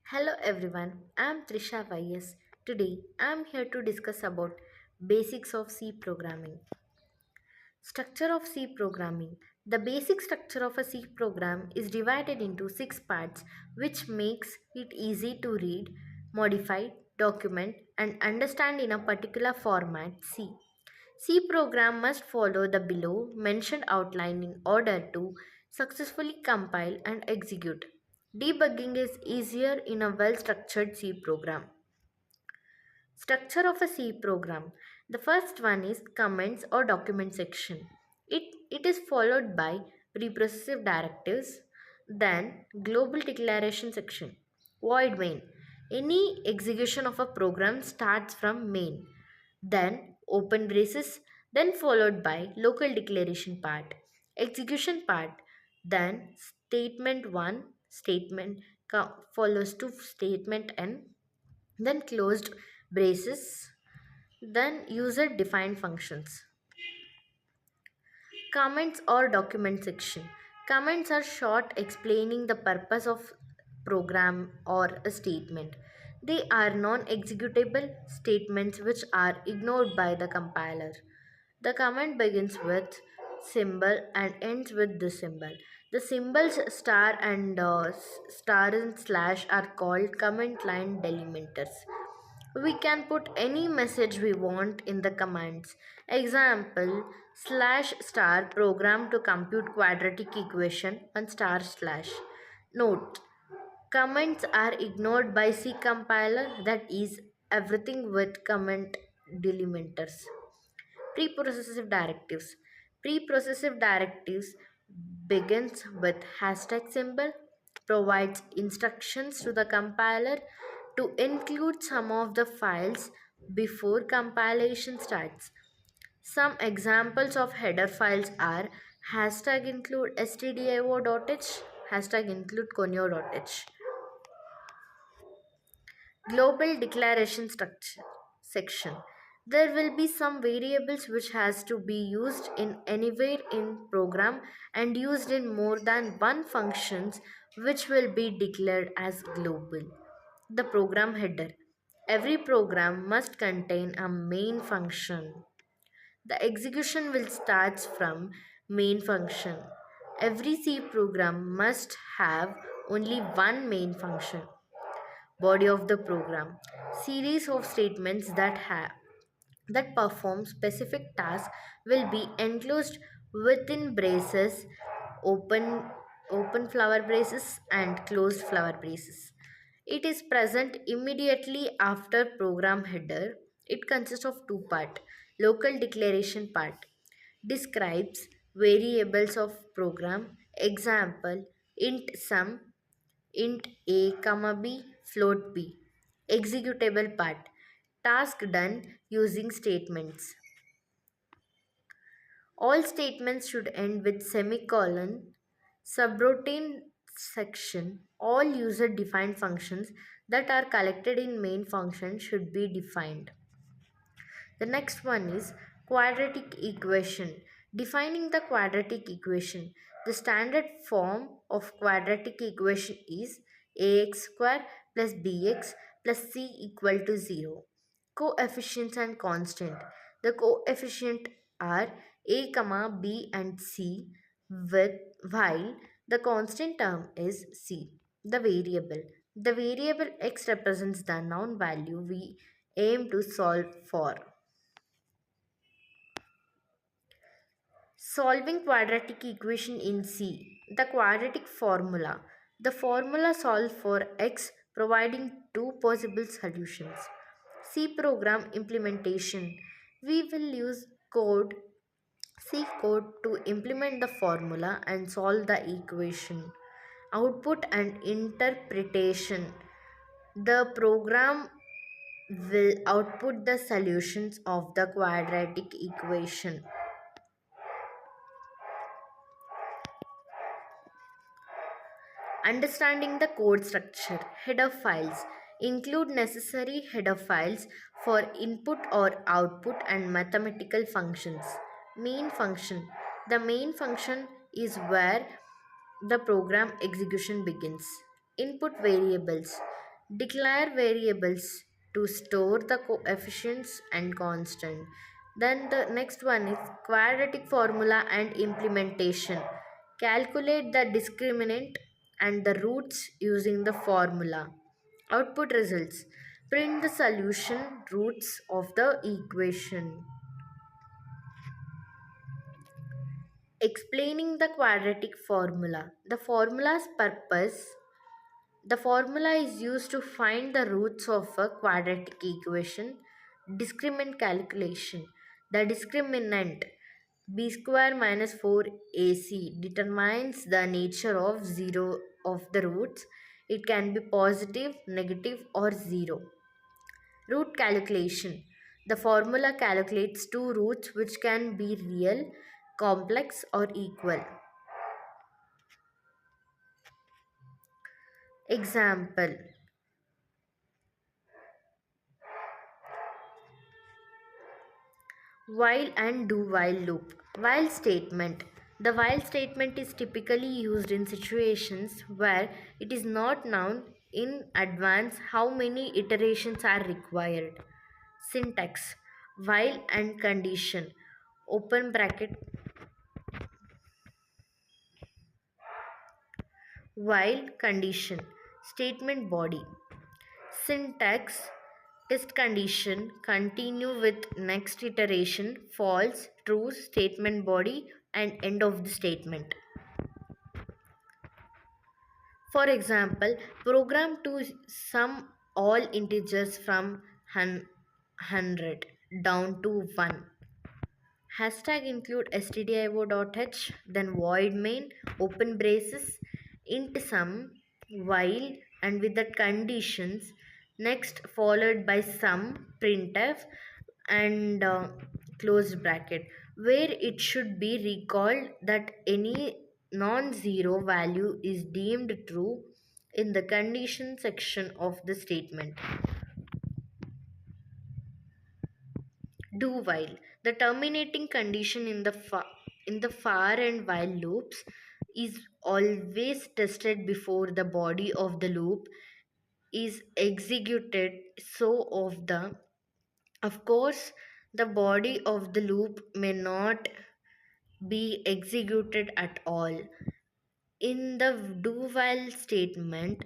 Hello everyone, I am Trisha YS. Today I am here to discuss about basics of C programming. Structure of C programming. The basic structure of a C program is divided into 6 parts which makes it easy to read, modify, document and understand in a particular format C. C program must follow the below mentioned outline in order to successfully compile and execute. Debugging is easier in a well structured C program. Structure of a C program. The first one is comments or document section. It is followed by preprocessive directives, then global declaration section. Void main. Any execution of a program starts from main, then open braces, then followed by local declaration part, execution part, then statement 1, statement follows to statement n, then closed braces, then user defined functions. Comments or document section. Comments are short explaining the purpose of program or a statement. They are non-executable statements which are ignored by the compiler. The comment begins with symbol and ends with the symbol. The symbols star and slash are called comment line delimiters. We can put any message we want in the commands. Example slash star program to compute quadratic equation on star slash. Note, comments are ignored by C compiler, that is everything with comment delimiters. Preprocessive directives. Preprocessive directives begins with hashtag symbol, provides instructions to the compiler to include some of the files before compilation starts. Some examples of header files are hashtag include stdio.h, hashtag include conio.h. Global declaration structure section. There will be some variables which has to be used in anywhere in program and used in more than one functions which will be declared as global. The program header. Every program must contain a main function. The execution will start from main function. Every C program must have only one main function. Body of the program. Series of statements that perform specific tasks will be enclosed within braces, open open flower braces and closed flower braces. It is present immediately after program header. It consists of two parts. Local declaration part describes variables of program. Example int sum, int a comma b, float b. Executable part task done using statements. All statements should end with semicolon. Subroutine section. All user defined functions that are collected in main function should be defined. The next one is quadratic equation. Defining the quadratic equation. The standard form of quadratic equation is ax square plus bx plus c equal to 0. Coefficients and constant. The coefficient are a, comma b and c with while the constant term is c. The variable. The variable x represents the noun value we aim to solve for. Solving quadratic equation in C. The quadratic formula. The formula solves for x providing two possible solutions. C program implementation. We will use C code to implement the formula and solve the equation. Output and interpretation. The program will output the solutions of the quadratic equation. Understanding the code structure. Header files include necessary header files for input or output and mathematical functions. Main function. The main function is where the program execution begins. Input variables. Declare variables to store the coefficients and constant. Then the next one is quadratic formula and implementation. Calculate the discriminant and the roots using the formula. Output results. Print the solution roots of the equation. Explaining the quadratic formula. The formula is used to find the roots of a quadratic equation. Discriminant calculation. The discriminant b square minus 4ac determines the nature of 0 of the roots. It can be positive, negative, or 0. Root calculation. The formula calculates two roots which can be real, complex, or equal. Example: while and do while loop. While statement. The while statement is typically used in situations where it is not known in advance how many iterations are required. Syntax: while and condition. Open bracket, while condition. Statement body. Syntax: test condition, continue with next iteration, false, true, statement body, and end of the statement. For example, program to sum all integers from 100 down to 1. Hashtag include stdio.h, then void main, open braces, int sum, while, and with the conditions, next followed by sum, printf, and closed bracket, where it should be recalled that any non-zero value is deemed true in the condition section of the statement. Do while. The terminating condition in the for and while loops is always tested before the body of the loop is executed. Of course, the body of the loop may not be executed at all. In the do while statement,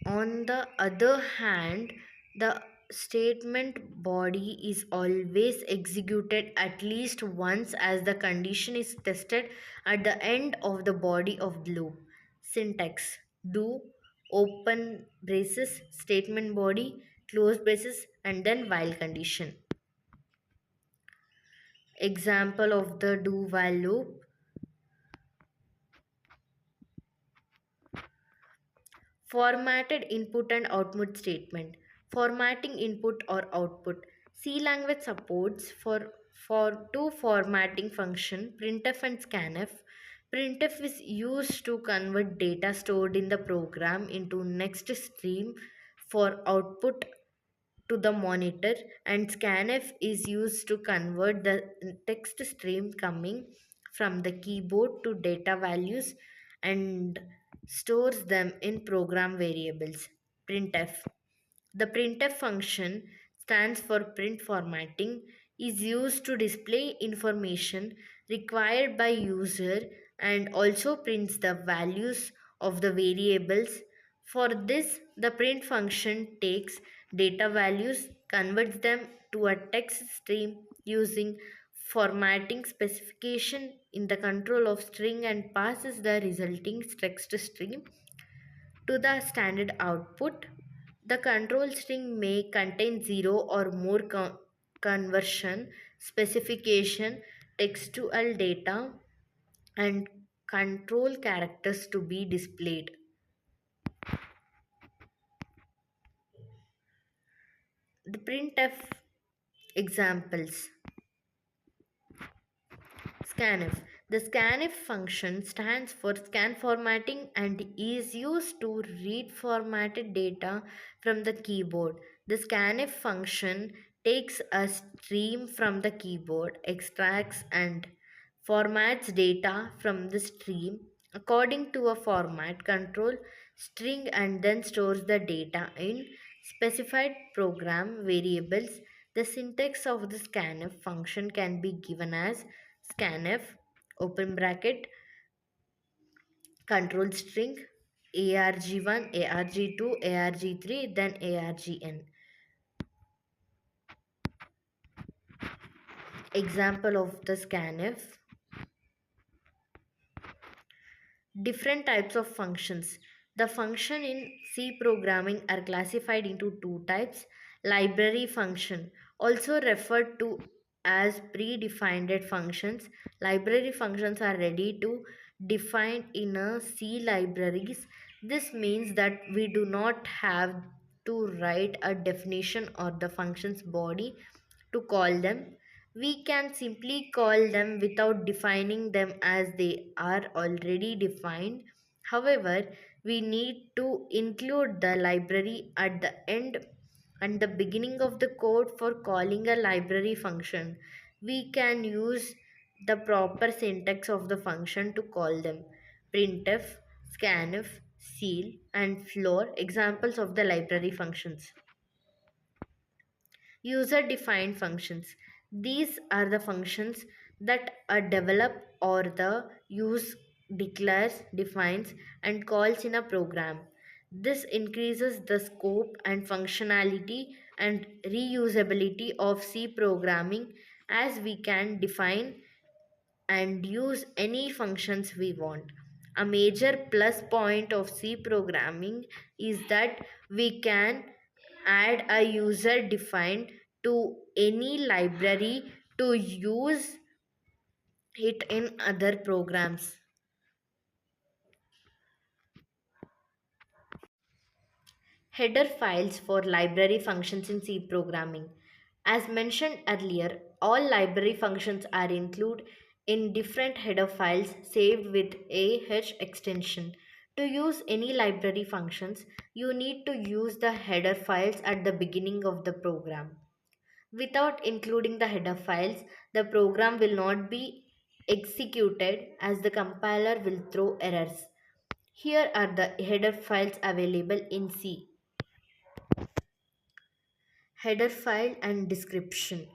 on the other hand, the statement body is always executed at least once as the condition is tested at the end of the body of the loop. Syntax: do, open braces, statement body, close braces, and then while condition. Example of the do while loop: formatted input and output statement. Formatting input or output. C language supports for two formatting function, printf and scanf. Printf is used to convert data stored in the program into next stream for output to the monitor, and scanf is used to convert the text stream coming from the keyboard to data values and stores them in program variables. Printf. The printf function stands for print formatting, is used to display information required by user and also prints the values of the variables. For this, the print function takes data values, converts them to a text stream using formatting specification in the control of string, and passes the resulting text stream to the standard output. The control string may contain 0 or more conversion specification, textual data, and control characters to be displayed. The printf examples. Scanf. The scanf function stands for scan formatting and is used to read formatted data from the keyboard. The scanf function takes a stream from the keyboard, extracts and formats data from the stream according to a format control string and then stores the data in specified program variables. The syntax of the scanf function can be given as scanf open bracket control string arg1 arg2 arg3 then argn. Example of the scanf: different types of functions. The function in C programming are classified into two types. Library function, also referred to as predefined functions. Library functions are ready to define in a C libraries. This means that we do not have to write a definition or the function's body to call them. We can simply call them without defining them as they are already defined. However, we need to include the library at the end and the beginning of the code for calling a library function. We can use the proper syntax of the function to call them. Printf, scanf, seal, and floor examples of the library functions. User defined functions. These are the functions that a develop or the use declares, defines, and calls in a program. This increases the scope and functionality and reusability of C programming, as we can define and use any functions we want. A major plus point of C programming is that we can add a user defined to any library to use it in other programs. Header files for library functions in C programming. As mentioned earlier, all library functions are included in different header files saved with AH extension. To use any library functions, you need to use the header files at the beginning of the program. Without including the header files, the program will not be executed as the compiler will throw errors. Here are the header files available in C. Header file and description.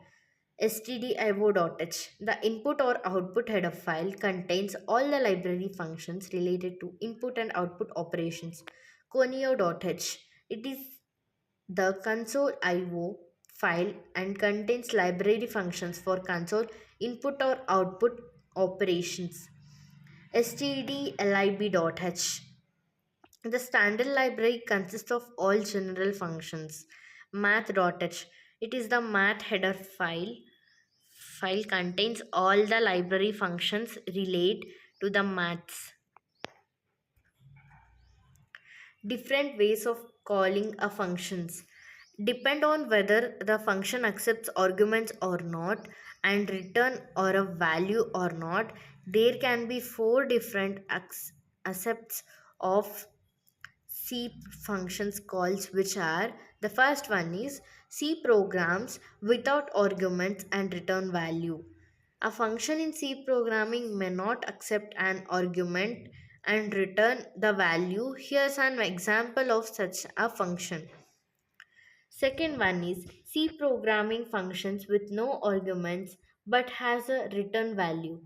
stdio.h. The input or output header file contains all the library functions related to input and output operations. Conio.h. It is the console IO file and contains library functions for console input or output operations. stdlib.h. The standard library consists of all general functions. Math.h. It is the math header file. File contains all the library functions relate to the maths. Different ways of calling a functions depend on whether the function accepts arguments or not and return or a value or not. There can be four different accepts of C functions calls, which are: the first one is C programs without arguments and return value. A function in C programming may not accept an argument and return the value. Here's an example of such a function. Second one is C programming functions with no arguments but has a return value.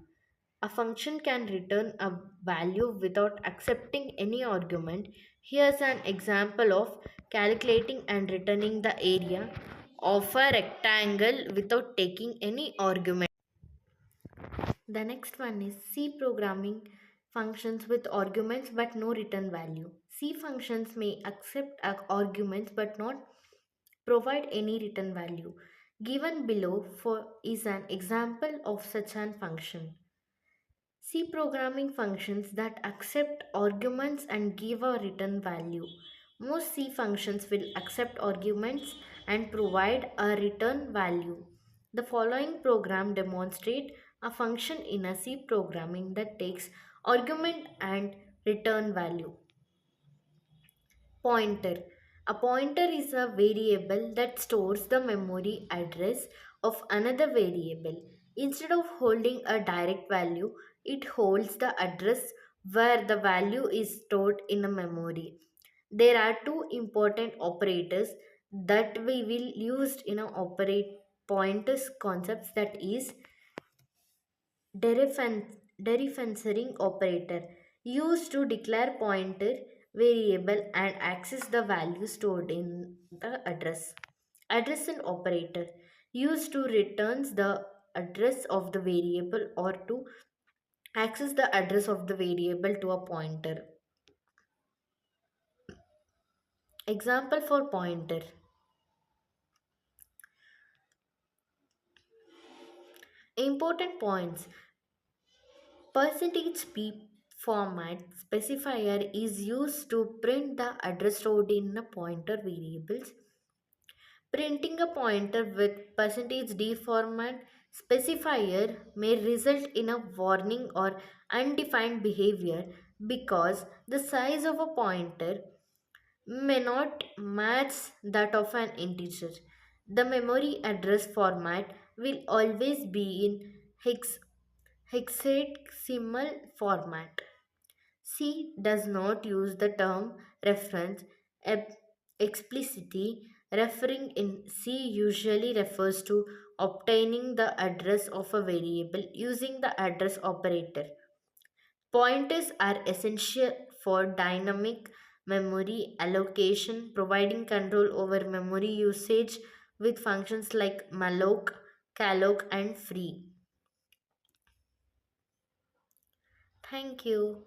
A function can return a value without accepting any argument. Here's an example of calculating and returning the area of a rectangle without taking any argument. The next one is C programming functions with arguments but no return value. C functions may accept arguments but not provide any return value. Given below is an example of such an function. C programming functions that accept arguments and give a return value. Most C functions will accept arguments and provide a return value. The following program demonstrate a function in a C programming that takes argument and return value. Pointer. A pointer is a variable that stores the memory address of another variable. Instead of holding a direct value, it holds the address where the value is stored in a memory. There are two important operators that we will use in a operate pointers concepts, that is dereferencing operator used to declare pointer variable and access the value stored in the address. Addressing operator used to returns the address of the variable or to access the address of the variable to a pointer. Example for pointer. Important points. Percentage %p format specifier is used to print the address stored in the pointer variables. Printing a pointer with percentage %d format specifier may result in a warning or undefined behavior because the size of a pointer may not match that of an integer. The memory address format will always be in hexadecimal format. C does not use the term reference explicitly. Referring in C usually refers to obtaining the address of a variable using the address operator. Pointers are essential for dynamic memory allocation, providing control over memory usage with functions like malloc, calloc, and free. Thank you.